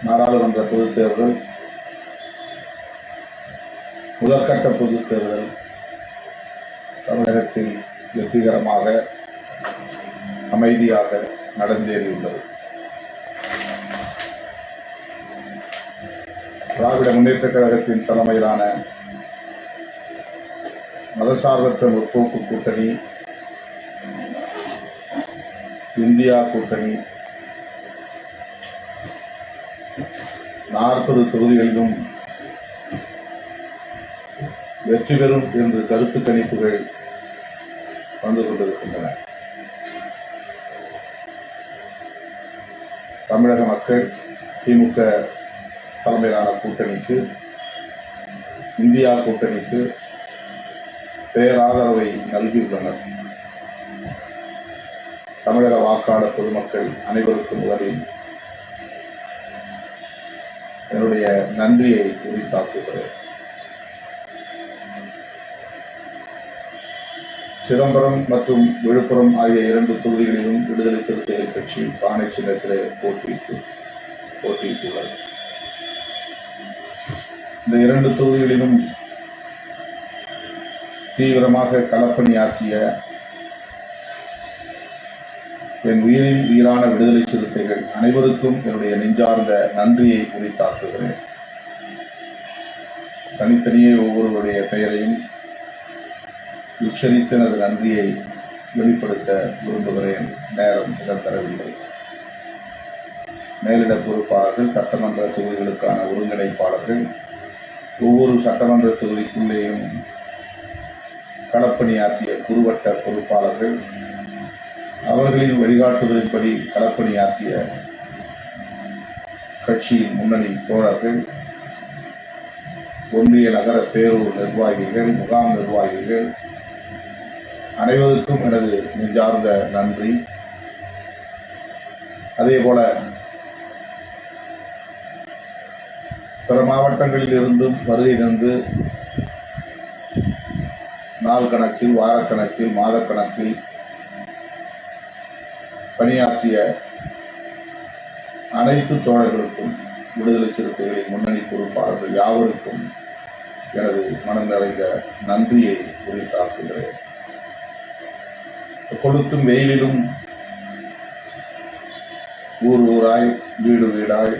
நாடாளுமன்ற பொதுத் தேர்தல், முதற்கட்ட பொதுத் தேர்தல் தமிழகத்தில் வெற்றிகரமாக அமைதியாக நடந்தேறியுள்ளது. திராவிட முன்னேற்றக் கழகத்தின் தலைமையிலான மதசார்பற்ற முற்போக்கு கூட்டணி, இந்தியா கூட்டணி 40 தொகுதிகளிலும் வெற்றி பெறும் என்று கருத்து கணிப்புகள் வந்து கொண்டிருக்கின்றன. தமிழக மக்கள் திமுக தலைமையிலான கூட்டணிக்கு, இந்தியா கூட்டணிக்கு பேராதரவை நல்கியுள்ளனர். தமிழக வாக்காளர் பொதுமக்கள் அனைவருக்கும் முதலில் என்னுடைய நன்றியை உரித்தாக்குகிறேன். சிதம்பரம் மற்றும் விழுப்புரம் ஆகிய 2 தொகுதிகளிலும் விடுதலை சிறுத்தைகள் கட்சி பானை சின்னத்திலே போட்டியிட்டுள்ளது. இந்த 2 தொகுதிகளிலும் தீவிரமாக களப்பணியாற்றிய என் உயிரின் உயிரான விடுதலை சிறுத்தைகள் அனைவருக்கும் என்னுடைய நெஞ்சார்ந்த நன்றியை உரித்தாக்குகிறேன். தனித்தனியே ஒவ்வொருவருடைய பெயரையும் உச்சரித்து எனது நன்றியை வெளிப்படுத்த விரும்புகிறேன். நேரம் இடம் தரவில்லை. மேலிட பொறுப்பாளர்கள், சட்டமன்ற தொகுதிகளுக்கான ஒருங்கிணைப்பாளர்கள், ஒவ்வொரு சட்டமன்ற தொகுதிக்குள்ளேயும் களப்பணியாற்றிய குறுவட்ட பொறுப்பாளர்கள், அவர்களின் வழிகாட்டுதலின்படி களப்பணியாற்றிய கட்சியின் முன்னணி தோழர்கள், ஒன்றிய நகர பேரூர் நிர்வாகிகள், முகாம் நிர்வாகிகள் அனைவருக்கும் எனது நெஞ்சார்ந்த நன்றி. அதேபோல பிற மாவட்டங்களில் இருந்தும் வருகை தந்து நாள் கணக்கில், வாரக்கணக்கில், மாதக்கணக்கில் பணியாற்றிய அனைத்து தோழர்களுக்கும், விடுதலை சிறுத்தைகளின் முன்னணி பொறுப்பாளர்கள் யாவருக்கும் எனது மனம் நிறைந்த நன்றியை உரித்தாக்குகிறேன். கொளுத்தும் வெயிலிலும் ஊர் ஊராய், வீடு வீடாய்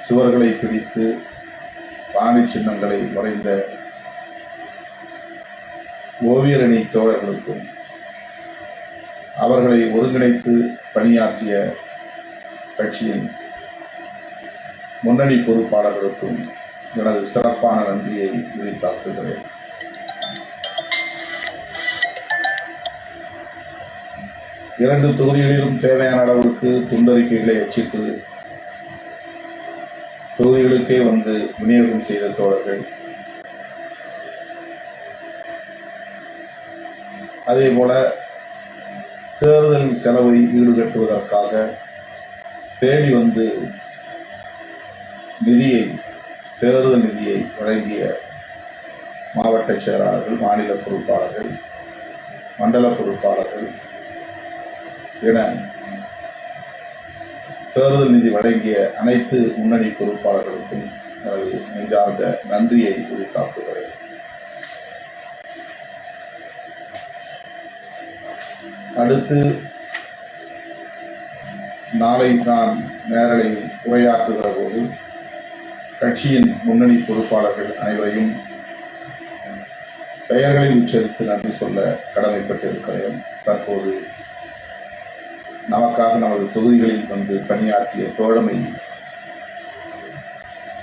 சுவர்களை பிடித்து பானை சின்னங்களை வரைந்த ஓவியரணி தோழர்களுக்கும், அவர்களை ஒருங்கிணைத்து பணியாற்றிய கட்சியின் முன்னணி பொறுப்பாளர்களுக்கும் எனது சிறப்பான நன்றியை உரித்தாக்குகிறேன். இரண்டு தொகுதிகளிலும் தேவையான அளவுக்கு துண்டறிக்கைகளை அச்சிட்டு தொகுதிகளுக்கே வந்து விநியோகம் செய்த தோழர்கள், அதேபோல தேர்தல் செலவை ஈடுகட்டுவதற்காக தேடி வந்து தேர்தல் நிதியை வழங்கிய மாவட்ட செயலாளர்கள், மாநில பொறுப்பாளர்கள், மண்டல பொறுப்பாளர்கள் என தேர்தல் நிதி வழங்கிய அனைத்து முன்னணி பொறுப்பாளர்களுக்கும் எனது நெஞ்சார்ந்த நன்றியை உரித்தாக்குகிறேன். அடுத்து நாளை நான் நேரலையில் உரையாற்றுகிற போது கட்சியின் முன்னணி பொறுப்பாளர்கள் அனைவரையும் பெயர்களை உச்சரித்து நன்றி சொல்ல கடமைப்பட்டிருக்கிறேன். தற்போது நமக்காக நமது தொகுதிகளில் வந்து பணியாற்றிய தோழமை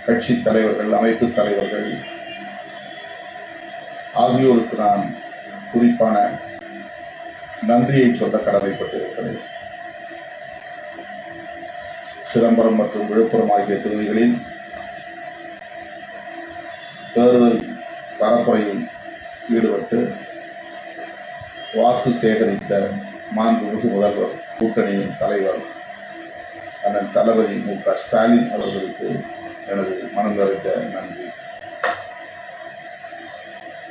கட்சி தலைவர்கள், அமைப்பு தலைவர்கள் ஆகியோருக்கு நான் குறிப்பான நன்றியை சொல்ல கடமைப்பட்டிருக்கிறேன். சிதம்பரம் மற்றும் விழுப்புரம் ஆகிய தொகுதிகளில் தேர்தல் பரப்புரையில் ஈடுபட்டு வாக்கு சேகரித்த மாண்புமிகு முதல்வர், கூட்டணியின் தலைவர் அண்ணன் தளபதி மு.க. ஸ்டாலின் அவர்களுக்கு எனது மனம் நிறைந்த நன்றி.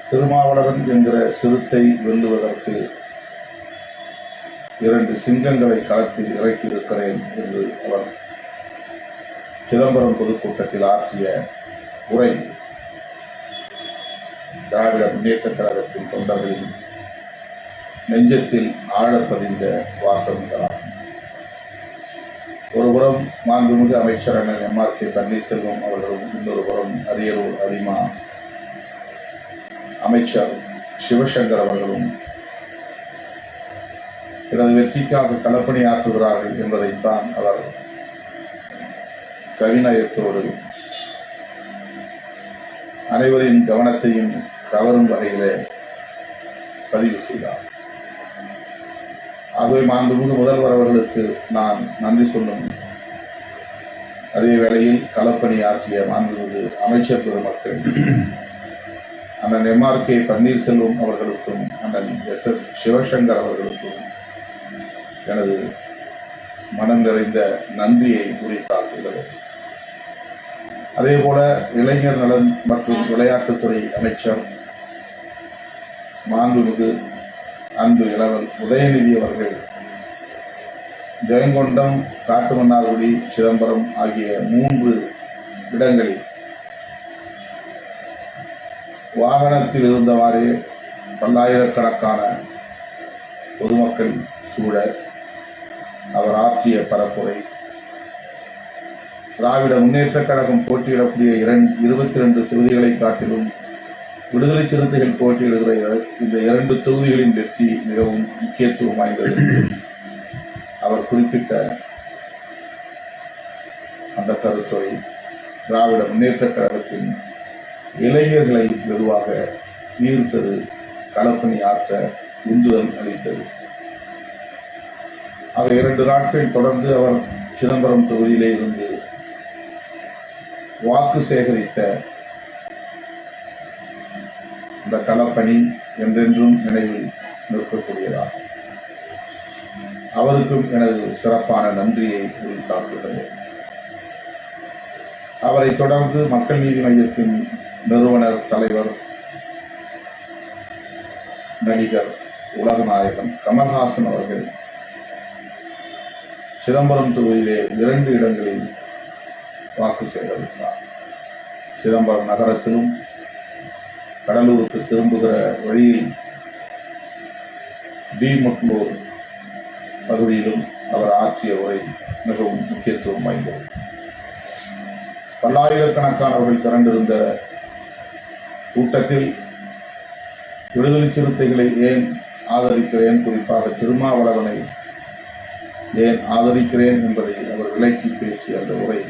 திருமாவளவன் என்கிற சிறுத்தை வெல்லுவதற்கு 2 சிங்கங்களை களத்தில் இறக்கியிருக்கிறேன் என்று அவர் சிதம்பரம் பொதுக்கூட்டத்தில் ஆற்றிய உரை திராவிட முன்னேற்றக் கழகத்தின் தொண்டர்களின் நெஞ்சத்தில் ஆழப்பதிந்த வாசகங்களாகும். ஒருபுறம் மாண்புமிகு அமைச்சர் அண்ணன் MRK பன்னீர்செல்வம் அவர்களும், இன்னொரு புறம் அரியலூர் அரிமா அமைச்சர் சிவசங்கர் அவர்களும் எனது வெற்றிக்காக களப்பணி ஆற்றுகிறார்கள் என்பதைத்தான் அவர் கவிநயத்தோடு அனைவரின் கவனத்தையும் கவரும் வகையிலே பதிவு செய்தார். ஆகவே மாண்புமிகு முதல்வர் அவர்களுக்கு நான் நன்றி சொல்லும் அதே வேளையில் களப்பணி ஆற்றிய மாண்புமிகு அமைச்சர் பெருமக்கள் அண்ணன் MRK பன்னீர்செல்வம் அவர்களுக்கும் அண்ணன் SS சிவசங்கர் அவர்களுக்கும் எனது மனம் நிறைந்த நன்றியை உரித்தாக்குகிறது. அதேபோல இளைஞர் நலன் மற்றும் விளையாட்டுத்துறை அமைச்சர் மாண்புமிகு அன்பு இளவல் உதயநிதி அவர்கள் ஜெயங்கொண்டம், காட்டுமன்னார்குடி, சிதம்பரம் ஆகிய 3 இடங்களில் வாகனத்தில் இருந்தவாறே பல்லாயிரக்கணக்கான பொதுமக்கள் சூழ அவர் ஆற்றிய பரப்புரை திராவிட முன்னேற்றக் கழகம் போட்டியிடக்கூடிய 22 தொகுதிகளை காட்டிலும் விடுதலை சிறுத்தைகள் போட்டியிடுகிற இந்த 2 தொகுதிகளின் வெற்றி மிகவும் முக்கியத்துவம் வாய்ந்தது அவர் குறிப்பிட்ட அந்த கருத்துரை திராவிட முன்னேற்றக் கழகத்தின் இளைஞர்களை வெகுவாக ஈர்த்தது, களப்பணி ஆற்ற உந்துதல் அளித்தது. ஆக 2 நாட்கள் தொடர்ந்து அவர் சிதம்பரம் தொகுதியிலே இருந்து வாக்கு சேகரித்த இந்த களப்பணி என்றென்றும் நினைவில் நிற்கக்கூடியதாகும். அவருக்கும் எனது சிறப்பான நன்றியை உரித்தாக்குகிறேன். அவரை தொடர்ந்து மக்கள் நீதி மையத்தின் நிறுவனர், தலைவர், நடிகர், உலகநாயகன் கமல்ஹாசன் அவர்கள் சிதம்பரம் தொகுதியிலே 2 இடங்களில் வாக்கு சேகரித்தார். சிதம்பரம் நகரத்திலும் கடலூருக்கு திரும்புகிற வழியில் முட்லூர் பகுதியிலும் அவர் ஆற்றிய உரை மிகவும் முக்கியத்துவம் வாய்ந்தது. பல்லாயிரக்கணக்கானவர்கள் திரண்டிருந்த கூட்டத்தில் விடுதலை சிறுத்தைகளை ஏன் ஆதரிக்கிறேன், குறிப்பாக திருமாவளவனை ஏன் ஆதரிக்கிறேன் என்பதை அவர் விளக்கி பேசிய அந்த உரை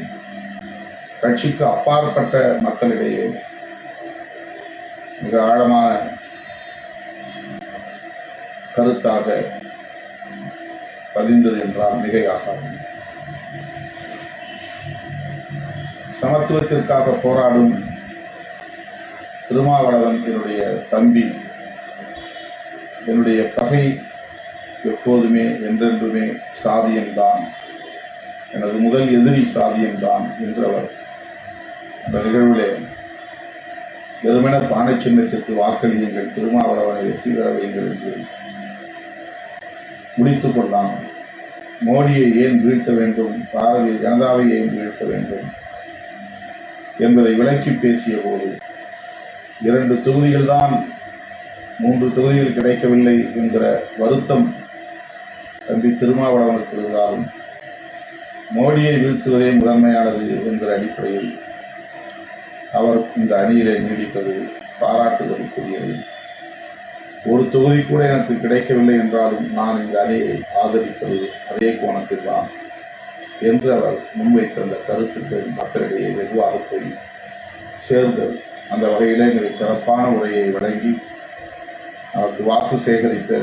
கட்சிக்கு அப்பாற்பட்ட மக்களிடையே மிக ஆழமான கருத்தாக பதிந்தது என்றால் மிகையாகாது. சமத்துவத்திற்காக போராடும் திருமாவளவன் என்னுடைய தம்பி, என்னுடைய பகை எப்போதுமே என்றென்றுமே சாதியம்தான், எனது முதல் எதிரி சாதியம்தான் என்று அவர் அந்த நிகழ்விலே வெறுமன பானை சின்னத்திற்கு வாக்களியுங்கள், திருமாவளவனை வெற்றி பெற வையுங்கள் என்று முடித்துக் கொள்ளாமல் மோடியை ஏன் வீழ்த்த வேண்டும், பாரதிய ஜனதாவை ஏன் வீழ்த்த வேண்டும் என்பதை விளக்கி பேசிய போது 2 தொகுதிகள் தான் 3 தொகுதிகள் கிடைக்கவில்லை என்கிற வருத்தம் தம்பி திருமாவளவனுக்கு இருந்தாலும் மோடியை வீழ்த்துவதே முதன்மையானது என்கிற அடிப்படையில் அவர் இந்த அணியிலே நீடிப்பது பாராட்டுதலுக்குரியது. ஒரு தொகுதி கூட எனக்கு கிடைக்கவில்லை என்றாலும் நான் இந்த அணியை ஆதரிப்பது அதே கோணத்தில் தான் என்று அவர் முன்வைத்த அந்த கருத்துக்கள் மக்களிடையே வெகுவாக போய் சேர்ந்தது. அந்த வகையிலே மிக சிறப்பான உரையை வழங்கி அவருக்கு வாக்கு சேகரித்த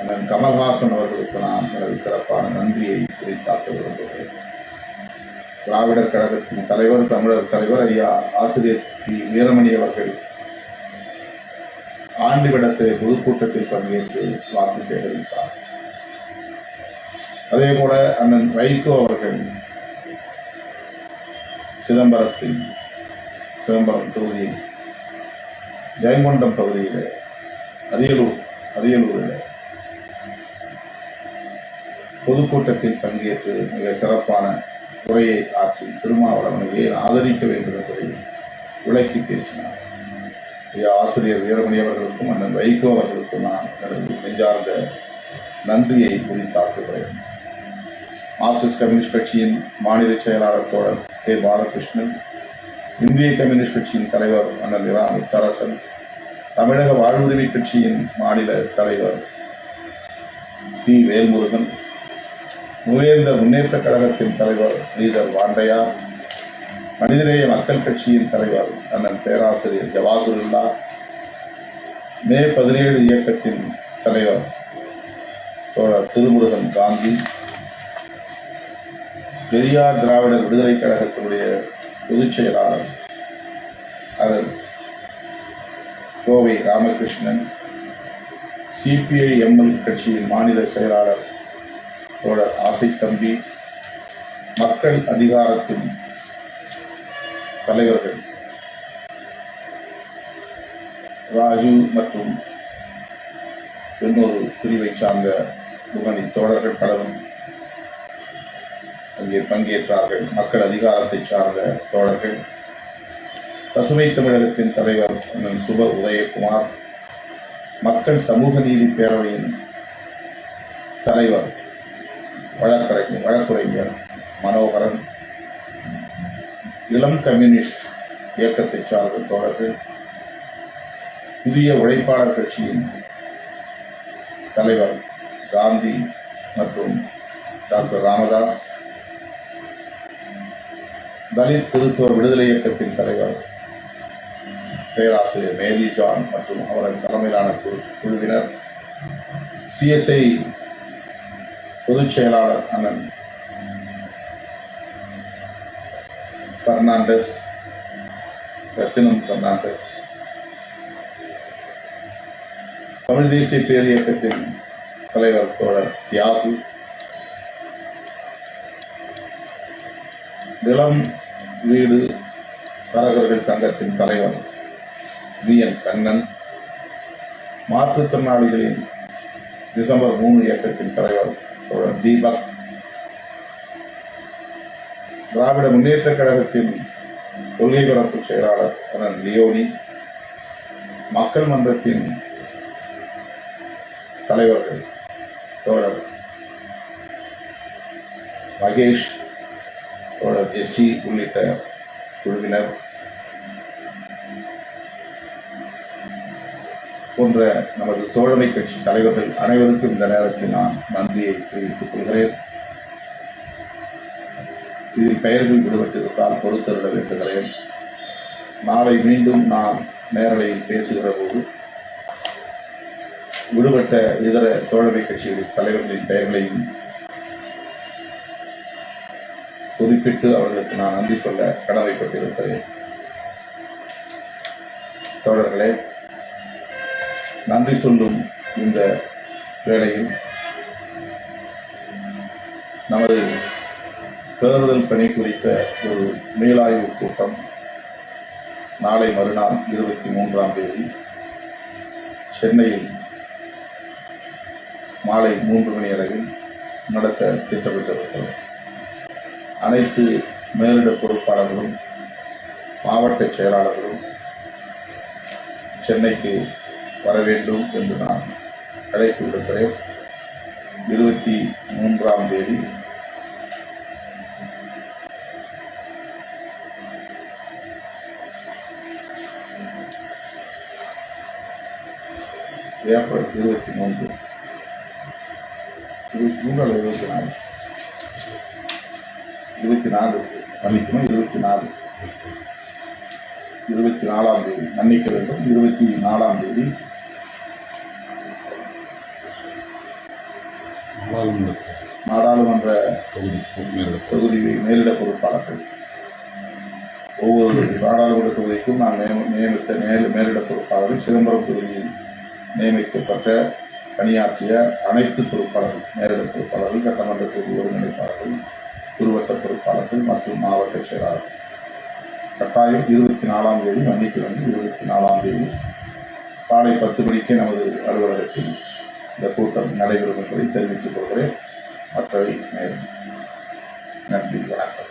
அண்ணன் கமல்ஹாசன் அவர்களுக்கு நான் எனது சிறப்பான நன்றியை குறித்தாக்க விரும்புகிறேன். திராவிடர் கழகத்தின் தலைவர், தமிழர் தலைவர் ஐயா ஆசிரியர் பி. வீரமணி அவர்கள் ஆண்டிவிடத்திலே பொதுக்கூட்டத்தில் பங்கேற்று வாக்கு சேகரித்தார். அதேபோல அண்ணன் வைகோ அவர்கள் சிதம்பரம் தொகுதியில் ஜெயங்கொண்டம் பகுதியில் அரியலூரில் பொதுக்கூட்டத்தில் பங்கேற்று மிக சிறப்பான உரையை ஆற்றினார். மாற்றி திருமாவளவனை ஏன் ஆதரிக்க வேண்டும் என்பதை விளக்கி பேசினார். ஆசிரியர் வீரமணி அவர்களுக்கும் அண்ணன் வைகோ அவர்களுக்கும் நான் எனது நெஞ்சார்ந்த நன்றியை குறித்தாக்குகிறேன். மார்க்சிஸ்ட் கம்யூனிஸ்ட் கட்சியின் மாநில செயலாளர் தோழர் கே பாலகிருஷ்ணன், இந்திய கம்யூனிஸ்ட் கட்சியின் தலைவர் அண்ணன் இரா முத்தரசன், தமிழக வாழ்வுரிமை கட்சியின் மாநில தலைவர் தி வேல்முருகன், மூவேந்தர் முன்னேற்ற கழகத்தின் தலைவர் ஸ்ரீதர் வாண்டையார், மனிதநேய மக்கள் கட்சியின் தலைவர் அண்ணன் பேராசிரியர் ஜவாதுல்லா, மே 17 இயக்கத்தின் தலைவர் தோழர் திருமுருகன் காந்தி, பெரியார் திராவிடர் விடுதலை கழகத்தினுடைய பொதுச் செயலாளர் அதன் கோவை ராமகிருஷ்ணன், சிபிஐ எம்எல் கட்சியின் மாநில செயலாளர் தோழர் ஆசைத்தம்பி, மக்கள் அதிகாரத்தின் தலைவர்கள் ராஜு மற்றும் இன்னொரு பிரிவை சார்ந்த முன்னணி தோழர்கள் பலரும் அங்கே பங்கேற்றார்கள். மக்கள் அதிகாரத்தை சார்ந்த தோழர்கள், பசுமை தமிழகத்தின் தலைவர் சுப உதயகுமார், மக்கள் சமூக நீதி பேரவையின் தலைவர் வழக்குரைஞர் மனோகரன், இளம் கம்யூனிஸ்ட் இயக்கத்தை சார்ந்த தோழர்கள், புதிய உழைப்பாளர் கட்சியின் தலைவர் காந்தி மற்றும் டாக்டர் ராமதாஸ், தலித் திருத்துவ விடுதலை இயக்கத்தின் தலைவர் பேராசிரியர் மேரி ஜான் மற்றும் அவரது தலைமையிலான குழுவினர், சிஎஸ்ஐ பொதுச் செயலாளர் அண்ணன் பெர்னாண்டஸ், ரத்தினம் பெர்னாண்டஸ், தமிழ் தேசிய பேரியக்கத்தின் தலைவர் தோழர் தியாகு, நிலம் வீடு தரகர்கள் சங்கத்தின் தலைவர் வி.என். கண்ணன், மாற்றுத்திறனாளிகளின் டிசம்பர் 3 இயக்கத்தின் தலைவர் தோழர் தீபக், திராவிட முன்னேற்ற கழகத்தின் கொள்கை பரப்பு செயலாளர் அண்ணன் லியோனி, மக்கள் மன்றத்தின் தலைவர்கள் தோழர் மகேஷ், தோழர் ஜெஸ்ஸி உள்ளிட்ட குழுவினர் போன்ற நமது தோழமை கட்சி தலைவர்கள் அனைவருக்கும் இந்த நேரத்தில் நான் நன்றியை தெரிவித்துக் கொள்கிறேன். இதில் பெயர்கள் விடுபட்டிருந்தால் பொறுத்தருட வேண்டுகிறேன். நாளை மீண்டும் நான் நேரலையில் பேசுகிற போது விடுபட்ட இதர தோழமை கட்சிகளின் தலைவர்களின் பெயர்களையும் குறிப்பிட்டு அவர்களுக்கு நான் நன்றி சொல்ல கடமைப்பட்டிருக்கிறேன். தோழர்களே, நன்றி சொல்லும் இந்த வேளையில் நமது தேர்தல் பணி குறித்த ஒரு மேலாய்வு கூட்டம் நாளை மறுநாள் 23ஆம் தேதி சென்னையில் மாலை 3 மணி அளவில் நடத்த திட்டமிட்டிருக்கிறது. அனைத்து மேலிட பொறுப்பாளர்களும் மாவட்ட செயலாளர்களும் சென்னைக்கு வர வேண்டும் என்று நான் அழைப்பு விடுக்கிறேன். 23ஆம் தேதி ஏப்ரல் 23 அல்லது 24 மன்னிக்கணும், 24ஆம் தேதி மன்னிக்க வேண்டும். 24ஆம் தேதி நாடாளுமன்ற தொகுதி மேலிட பொறுப்பாளர்கள், ஒவ்வொரு நாடாளுமன்ற தொகுதிக்கும் நான் நியமித்த மேலிட பொறுப்பாளர்கள், சிதம்பரம் தொகுதியில் நியமிக்கப்பட்ட பணியாற்றிய அனைத்து பொறுப்பாளர்கள், மேலிட பொறுப்பாளர்கள், சட்டமன்ற தொகுதி ஒருங்கிணைப்பாளர்கள், குறுவட்ட பொறுப்பாளர்கள் மற்றும் மாவட்ட செயலாளர்கள் கட்டாயம் 24ஆம் தேதி மன்னிக்க வேண்டும். 24ஆம் தேதி காலை 10 மணிக்கே நமது அலுவலகத்தில் இந்த கூட்டம் நடைபெறும் என்பதை தெரிவித்துக் கொள்கிறேன். மற்றவை நேரம். நன்றி, வணக்கம்.